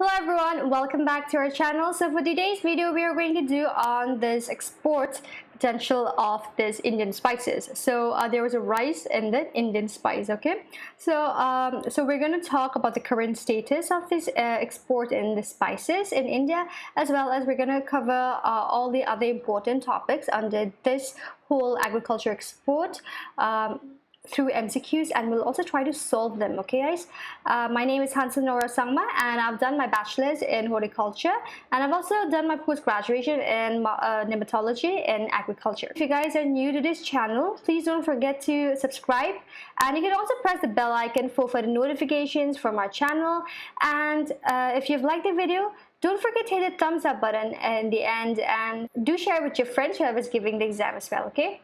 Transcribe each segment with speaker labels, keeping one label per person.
Speaker 1: Hello everyone, welcome back to our channel. So for today's video, we are going to do on this export potential of this Indian spices. So there was a rise in the Indian spice. Okay, so we're going to talk about the current status of this export in the spices in India, as well as we're going to cover all the other important topics under this whole agriculture export through MCQs, and we'll also try to solve them. Okay guys, my name is Hansa and I've done my bachelor's in horticulture, and I've also done my post-graduation in nematology in agriculture. If you guys are new to this channel, please don't forget to subscribe, and you can also press the bell icon for further notifications from our channel. And if you've liked the video, don't forget to hit the thumbs up button in the end, and do share with your friends who is giving the exam as well. Okay,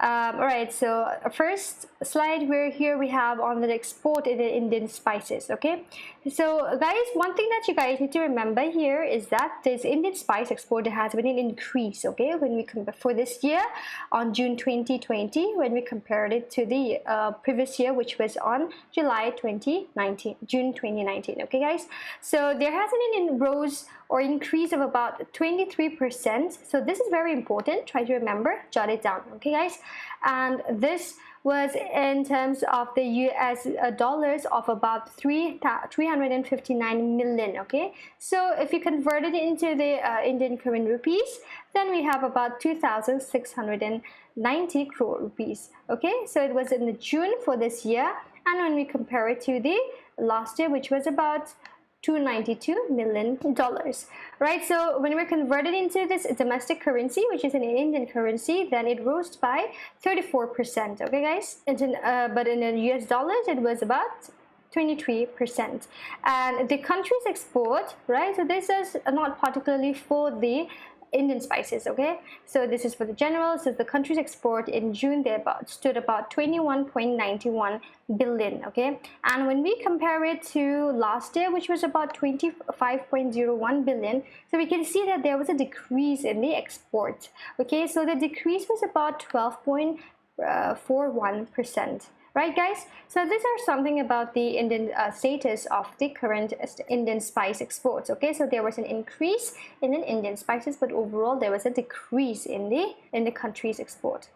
Speaker 1: alright, so first slide we have on the export in the Indian spices. Okay, so guys, one thing that you guys need to remember here is that this Indian spice export has been an increase. Okay, when we compare for this year on June 2020, when we compared it to the previous year, which was on June 2019. Okay guys, so there has been an rose or increase of about 23%. So this is very important. Try to remember, jot it down. Okay guys, and this was in terms of the US dollars of about 359 million. Okay, so if you convert it into the Indian current rupees, then we have about 2,690 crore rupees. Okay, so it was in the June for this year, and when we compare it to the last year, which was about $292 million, right? So when we're converted into this domestic currency, which is an Indian currency, then it rose by 34%. Okay guys, but in the US dollars it was about 23%. And the country's export, right, so this is not particularly for the Indian spices. Okay, so this is for the general. So the country's export in June, they stood about 21.91 billion. Okay, and when we compare it to last year, which was about 25.01 billion, so we can see that there was a decrease in the export. Okay, so the decrease was about 12.41%. Right guys, so these are something about the Indian status of the current Indian spice exports. Okay, so there was an increase in the Indian spices, but overall there was a decrease in the country's export.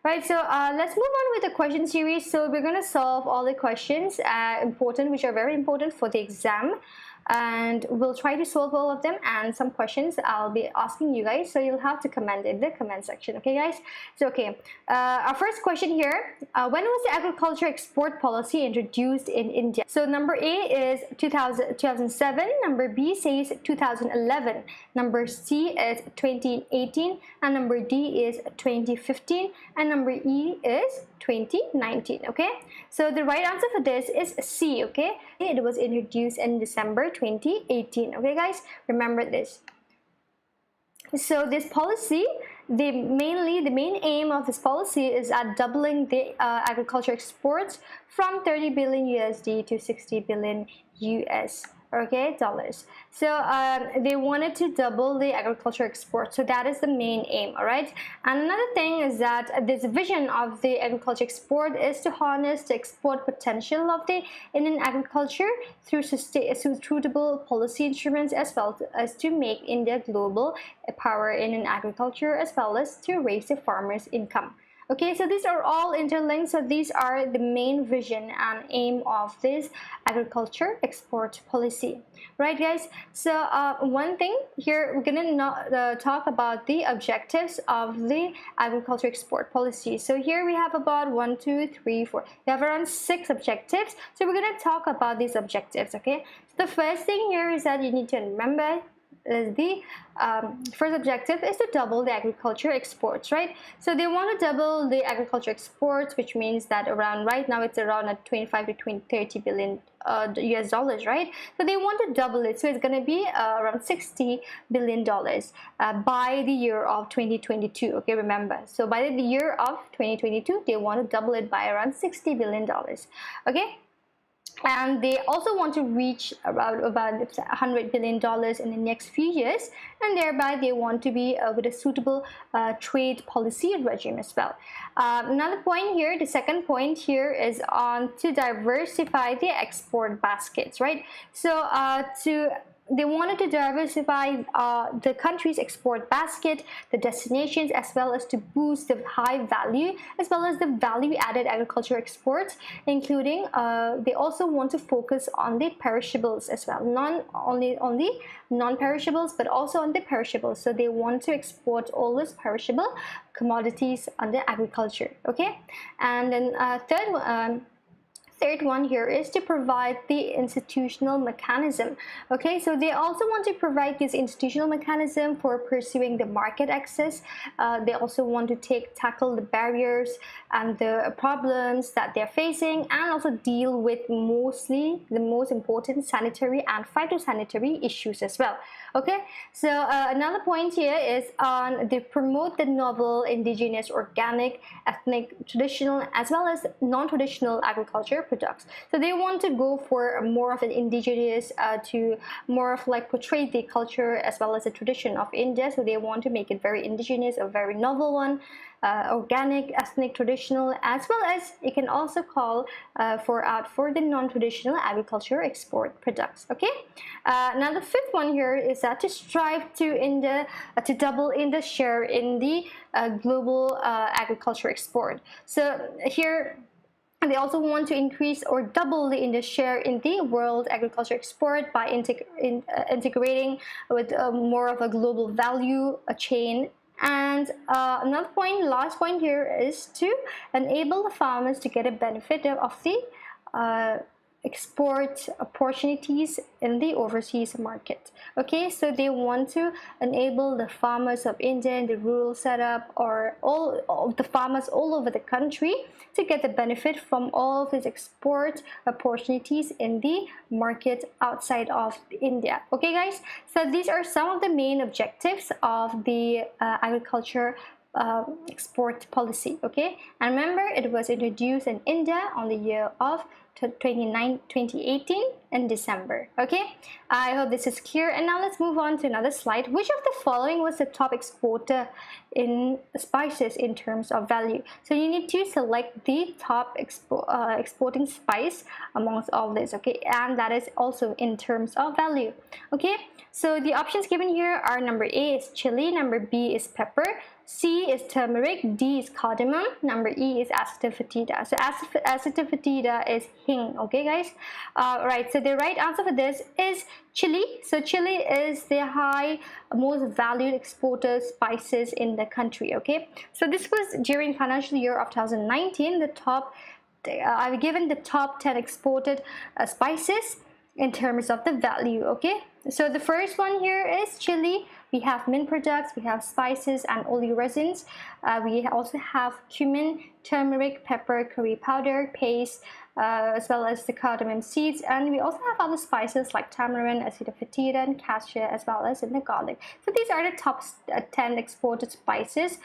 Speaker 1: Right, so let's move on with the question series. So we're going to solve all the questions which are very important for the exam, and we'll try to solve all of them, and some questions I'll be asking you guys, so you'll have to comment in the comment section. Okay guys, so okay, our first question here, when was the agriculture export policy introduced in India? So number A is 2007, number B says 2011, number C is 2018, and number D is 2015, and number E is 2019. Okay, so the right answer for this is C. Okay, it was introduced in December 2018. Okay guys, remember this. So this policy, the main aim of this policy is at doubling the agriculture exports from 30 billion USD to 60 billion US. Okay, dollars. So they wanted to double the agriculture export, so that is the main aim. All right, and another thing is that this vision of the agriculture export is to harness the export potential of the Indian agriculture through suitable policy instruments, as well as to make India global power in agriculture, as well as to raise the farmers' income. Okay, so these are all interlinked. So these are the main vision and aim of this agriculture export policy, right guys? So one thing here, we're gonna talk about the objectives of the agriculture export policy. So here we have about 1, 2, 3, 4. We have around 6 objectives. So we're gonna talk about these objectives. Okay, so the first thing here is that you need to remember is the first objective is to double the agriculture exports, right? So they want to double the agriculture exports, which means that around right now it's around at 25 to 30 billion US dollars, right? So they want to double it, so it's going to be around 60 billion dollars by the year of 2022. Okay, remember, so by the year of 2022 they want to double it by around 60 billion dollars. Okay, and they also want to reach about $100 billion in the next few years, and thereby they want to be with a suitable trade policy regime as well. Another point here, the second point here, is on to diversify the export baskets, right? So they wanted to diversify the country's export basket, the destinations, as well as to boost the high value as well as the value added agriculture exports, including they also want to focus on the perishables as well, not only on the non-perishables but also on the perishables. So they want to export all those perishable commodities under agriculture. Okay, and then third one here is to provide the institutional mechanism. Okay, so they also want to provide this institutional mechanism for pursuing the market access. They also want to tackle the barriers and the problems that they're facing, and also deal with mostly the most important sanitary and phytosanitary issues as well. Okay, so another point here is on they promote the novel, indigenous, organic, ethnic, traditional, as well as non-traditional agriculture products. So they want to go for more of an indigenous to more of like portray the culture as well as the tradition of India. So they want to make it very indigenous, a very novel one. Organic, ethnic, traditional, as well as you can also call for the non-traditional agriculture export products. Okay, now the fifth one here is that to strive to double India's share in the global agriculture export. So here they also want to increase or double the India's share in the world agriculture export by integrating with more of a global value chain. And another point, last point here, is to enable the farmers to get a benefit of the export opportunities in the overseas market. Okay, so they want to enable the farmers of India in the rural setup, or all the farmers all over the country, to get the benefit from all of these export opportunities in the market outside of India. Okay guys, so these are some of the main objectives of the agriculture export policy. Okay, and remember, it was introduced in India on the year of 2018 in December. Okay, I hope this is clear, and now let's move on to another slide. Which of the following was the top exporter in spices in terms of value? So you need to select the top exporting spice amongst all this. Okay, and that is also in terms of value. Okay, so the options given here are: number A is chili, number B is pepper, C is turmeric, D is cardamom, number E is asafoetida. So asafoetida is hing. Okay guys, right, so the right answer for this is chili. So chili is the most valued exporter spices in the country. Okay, so this was during financial year of 2019. The top I've given the top 10 exported spices in terms of the value. Okay, so the first one here is chili. We have mint products, we have spices and oleoresins. We also have cumin, turmeric, pepper, curry powder, paste, as well as the cardamom seeds, and we also have other spices like tamarind, asafoetida, and cassia, as well as in the garlic. So these are the top 10 exported spices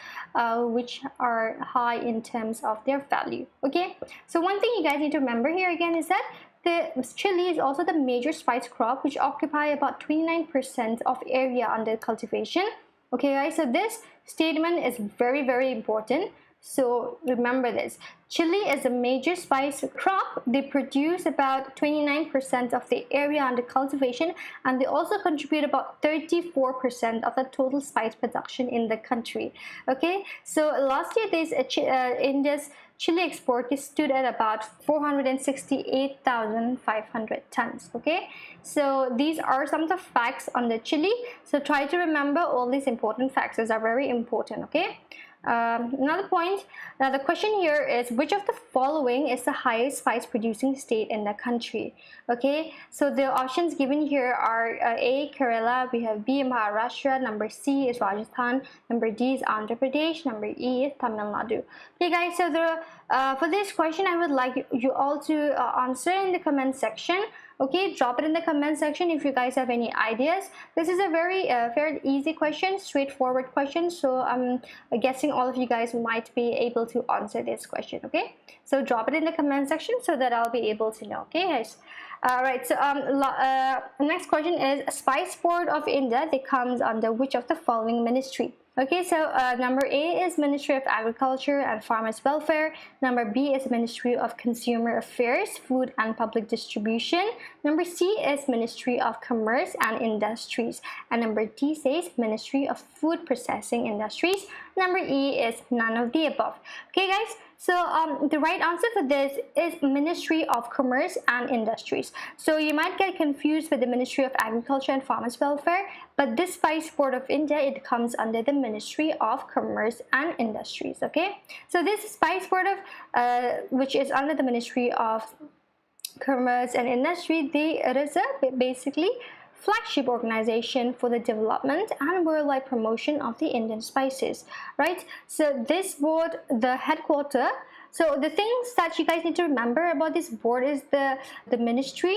Speaker 1: which are high in terms of their value. Okay, so one thing you guys need to remember here again is that the chili is also the major spice crop, which occupy about 29% of area under cultivation. Okay guys, so this statement is very, very important. So remember this. Chili is a major spice crop. They produce about 29% of the area under cultivation, and they also contribute about 34% of the total spice production in the country. Okay, so last year India's chili export stood at about 468,500 tons. Okay, so these are some of the facts on the chili. So try to remember all these important facts. These are very important. Okay. Another point, now the question here is: which of the following is the highest spice producing state in the country? Okay, so the options given here are A, Kerala, we have B, Maharashtra, number C is Rajasthan, number D is Andhra Pradesh, number E is Tamil Nadu. Okay guys, so for this question I would like you all to answer in the comment section. Okay, drop it in the comment section if you guys have any ideas. This is a very easy question, straightforward question, so I'm guessing all of you guys might be able to answer this question. Okay, so drop it in the comment section so that I'll be able to know. Okay guys, right, so next question is: Spice Board of India, they comes under which of the following ministry? Okay, so number A is Ministry of Agriculture and Farmers Welfare. Number B is Ministry of Consumer Affairs, Food and Public Distribution. Number C is Ministry of Commerce and Industries. And number D says Ministry of Food Processing Industries. Number E is none of the above. Okay, guys, so the right answer for this is Ministry of Commerce and Industries. So you might get confused with the Ministry of Agriculture and Farmers Welfare, but this Spice Board of India, it comes under the Ministry of Commerce and Industries. Okay, so this Spice Board of which is under the Ministry of Commerce and Industry, it is a basically flagship organization for the development and worldwide promotion of the Indian spices, right? So this board, the headquarter, so the things that you guys need to remember about this board is the ministry,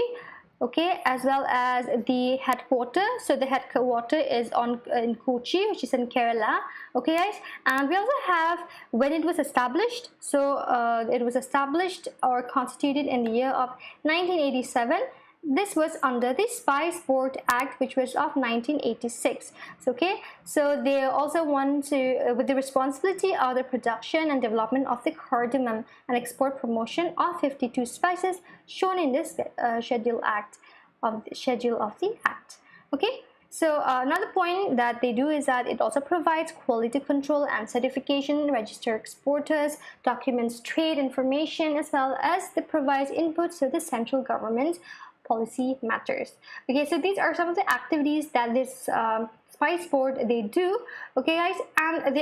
Speaker 1: okay, as well as the headquarter. So the headquarter is in Kochi, which is in Kerala. Okay, guys, and we also have when it was established. So it was established or constituted in the year of 1987. This was under the Spice Board Act, which was of 1986. So, okay, so they also want to, with the responsibility of the production and development of the cardamom and export promotion of 52 spices shown in this schedule of the act. Okay, so another point that they do is that it also provides quality control and certification, register exporters, documents trade information, as well as it provides inputs to the central government policy matters. Okay, so these are some of the activities that this Spice Board they do. Okay, guys, and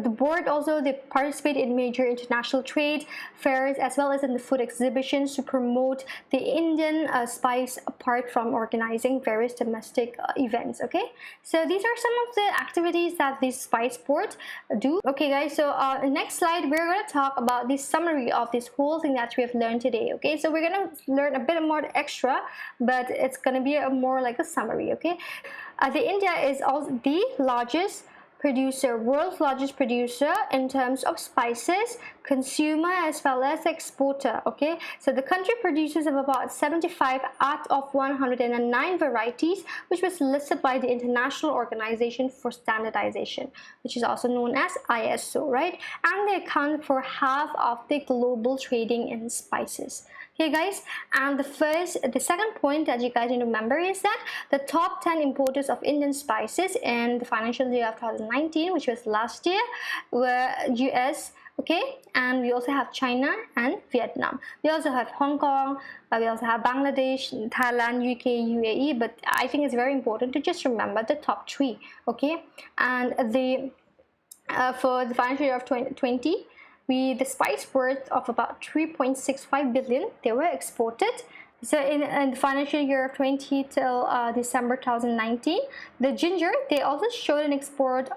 Speaker 1: the board also they participate in major international trade fairs as well as in the food exhibitions to promote the Indian spice apart from organizing various domestic events. Okay, so these are some of the activities that this Spice Board do. Okay, guys, so next slide we're going to talk about the summary of this whole thing that we have learned today. Okay, so we're going to learn a bit more extra, but it's going to be more like a summary. Okay, the India is also the world's largest producer in terms of spices, consumer as well as exporter. Okay, so the country produces of about 75 out of 109 varieties, which was listed by the International Organization for Standardization, which is also known as ISO, right? And they account for half of the global trading in spices. Okay, guys, and the second point that you guys need to remember is that the top 10 importers of Indian spices in the financial year of 2019, which was last year, were US, okay, and we also have China and Vietnam. We also have Hong Kong, we also have Bangladesh, Thailand, UK, UAE, but I think it's very important to just remember the top 3, okay, and for the financial year of 2020, the spice worth of about 3.65 billion they were exported. So in the financial year of 20 till December 2019, the ginger they also showed an export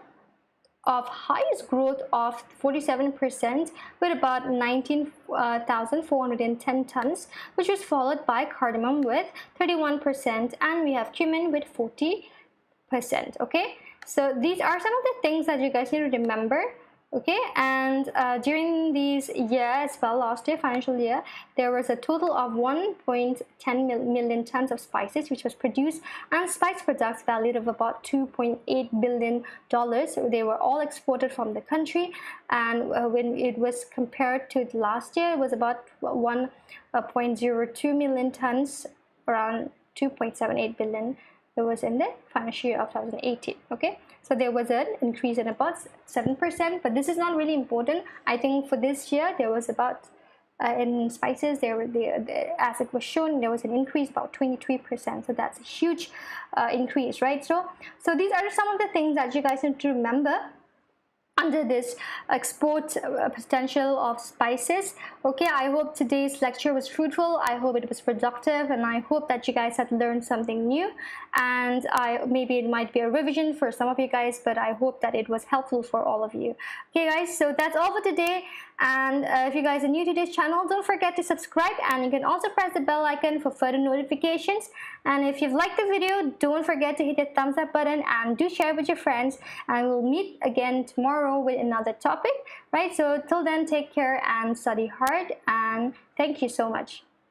Speaker 1: of highest growth of 47% with about 19,410 tons, which was followed by cardamom with 31%, and we have cumin with 40%. Okay, so these are some of the things that you guys need to remember. Okay, and during these year as well, last year financial year, there was a total of 1.10 million tons of spices which was produced, and spice products valued of about $2.8 billion. They were all exported from the country, and when it was compared to last year, it was about 1.02 million tons, around 2.78 billion. It was in the financial year of 2018. Okay, so there was an increase in about 7%, but this is not really important. I think for this year there was about in spices as it was shown, there was an increase about 23%. So that's a huge increase, right? So these are some of the things that you guys need to remember under this export potential of spices. Okay, I hope today's lecture was fruitful. I hope it was productive, and I hope that you guys had learned something new, and maybe it might be a revision for some of you guys, but I hope that it was helpful for all of you. Okay, guys, so that's all for today. And if you guys are new to this channel, don't forget to subscribe, and you can also press the bell icon for further notifications. And if you've liked the video, don't forget to hit the thumbs up button and do share with your friends, and we'll meet again tomorrow with another topic, right? So till then, take care and study hard, and thank you so much.